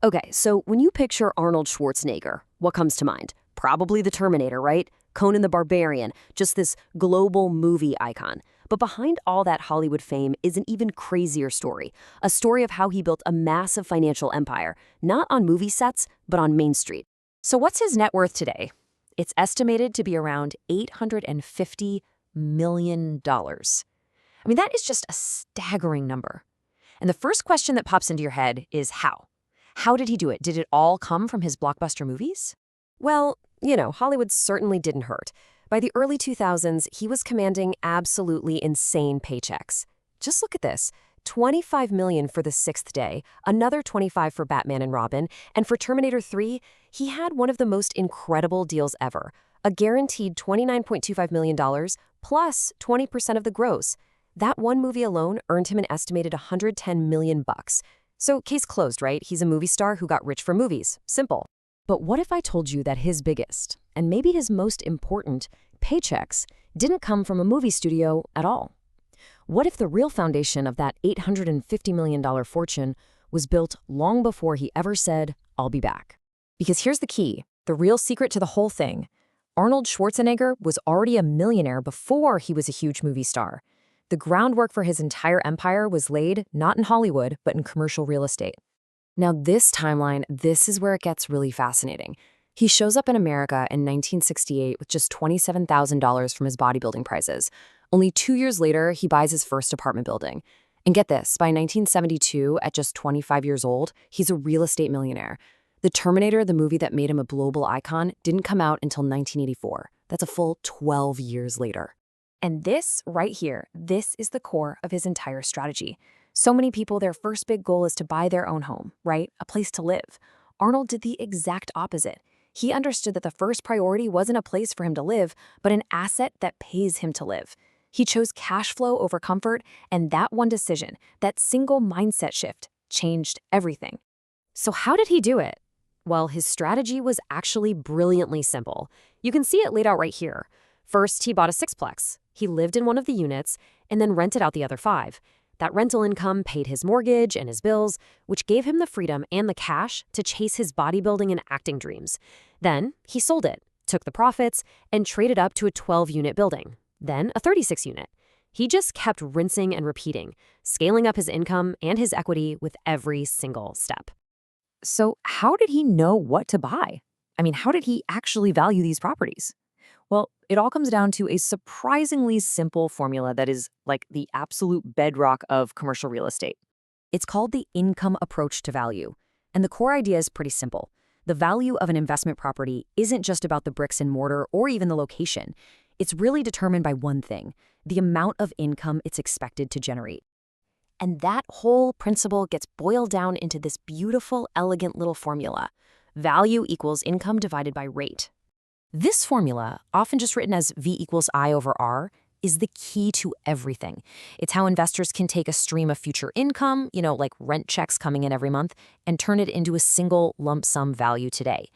Okay, so when you picture Arnold Schwarzenegger, what comes to mind? Probably the Terminator, right? Conan the Barbarian, just this global movie icon. But behind all that Hollywood fame is an even crazier story. A story of how he built a massive financial empire, not on movie sets, but on Main Street. So what's his net worth today? It's estimated to be around $850 million. I mean, that is just a staggering number. And the first question that pops into your head is how? How did he do it? Did it all come from his blockbuster movies? Well, Hollywood certainly didn't hurt. By the early 2000s, he was commanding absolutely insane paychecks. Just look at this. $25 million for The Sixth Day, another $25 for Batman and Robin, and for Terminator 3, he had one of the most incredible deals ever. A guaranteed $29.25 million plus 20% of the gross. That one movie alone earned him an estimated $110 million bucks. So case closed, right? He's a movie star who got rich from movies. Simple. But what if I told you that his biggest, and maybe his most important, paychecks didn't come from a movie studio at all? What if the real foundation of that $850 million fortune was built long before he ever said, "I'll be back"? Because here's the key, the real secret to the whole thing. Arnold Schwarzenegger was already a millionaire before he was a huge movie star. The groundwork for his entire empire was laid not in Hollywood, but in commercial real estate. Now this timeline, this is where it gets really fascinating. He shows up in America in 1968 with just $27,000 from his bodybuilding prizes. Only 2 years later, he buys his first apartment building. And get this, by 1972, at just 25 years old, he's a real estate millionaire. The Terminator, the movie that made him a global icon, didn't come out until 1984. That's a full 12 years later. And this right here, this is the core of his entire strategy. So many people, their first big goal is to buy their own home, right? A place to live. Arnold did the exact opposite. He understood that the first priority wasn't a place for him to live, but an asset that pays him to live. He chose cash flow over comfort, and that one decision, that single mindset shift, changed everything. So how did he do it? Well, his strategy was actually brilliantly simple. You can see it laid out right here. First, he bought a sixplex. He lived in one of the units and then rented out the other 5. That rental income paid his mortgage and his bills, which gave him the freedom and the cash to chase his bodybuilding and acting dreams. Then he sold it, took the profits, and traded up to a 12-unit building, then a 36-unit. He just kept rinsing and repeating, scaling up his income and his equity with every single step. So how did he know what to buy? I mean, how did he actually value these properties? Well, it all comes down to a surprisingly simple formula that is like the absolute bedrock of commercial real estate. It's called the income approach to value. And the core idea is pretty simple. The value of an investment property isn't just about the bricks and mortar or even the location. It's really determined by one thing, the amount of income it's expected to generate. And that whole principle gets boiled down into this beautiful, elegant little formula. Value equals income divided by rate. This formula, often just written as V equals I over R, is the key to everything. It's how investors can take a stream of future income, like rent checks coming in every month, and turn it into a single lump sum value today.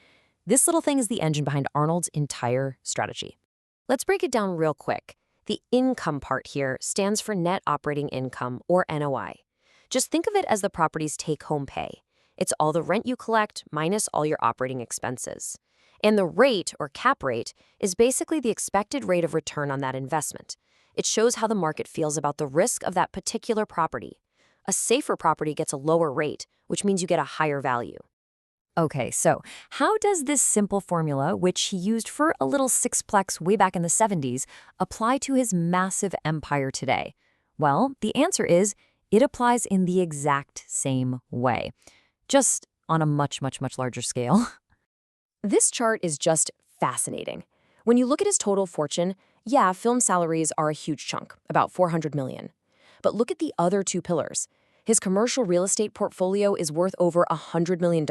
This little thing is the engine behind Arnold's entire strategy. Let's break it down real quick. The income part here stands for net operating income, or NOI. Just think of it as the property's take-home pay. It's all the rent you collect minus all your operating expenses. And the rate, or cap rate, is basically the expected rate of return on that investment. It shows how the market feels about the risk of that particular property. A safer property gets a lower rate, which means you get a higher value. Okay, so how does this simple formula, which he used for a little sixplex way back in the 70s, apply to his massive empire today? Well, the answer is it applies in the exact same way, just on a much, much, much larger scale. This chart is just fascinating. When you look at his total fortune, yeah, film salaries are a huge chunk, about $400 million. But look at the other 2 pillars. His commercial real estate portfolio is worth over $100 million.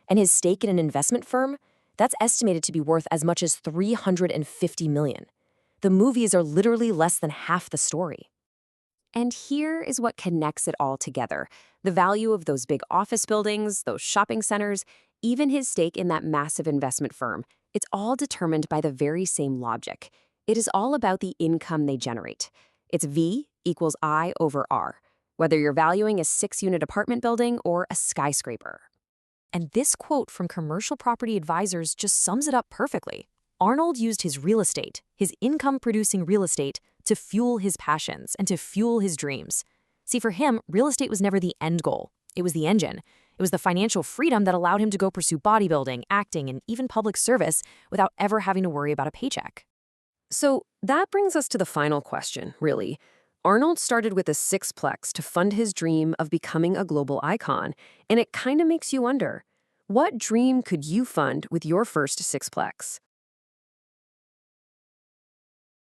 And his stake in an investment firm, that's estimated to be worth as much as $350 million. The movies are literally less than half the story. And here is what connects it all together. The value of those big office buildings, those shopping centers, even his stake in that massive investment firm. It's all determined by the very same logic. It is all about the income they generate. It's V equals I over R, whether you're valuing a 6-unit apartment building or a skyscraper. And this quote from commercial property advisors just sums it up perfectly. Arnold used his real estate, his income-producing real estate, to fuel his passions and to fuel his dreams. See, for him, real estate was never the end goal. It was the engine. It was the financial freedom that allowed him to go pursue bodybuilding, acting, and even public service without ever having to worry about a paycheck. So that brings us to the final question, really. Arnold started with a sixplex to fund his dream of becoming a global icon, and it kind of makes you wonder, what dream could you fund with your first sixplex?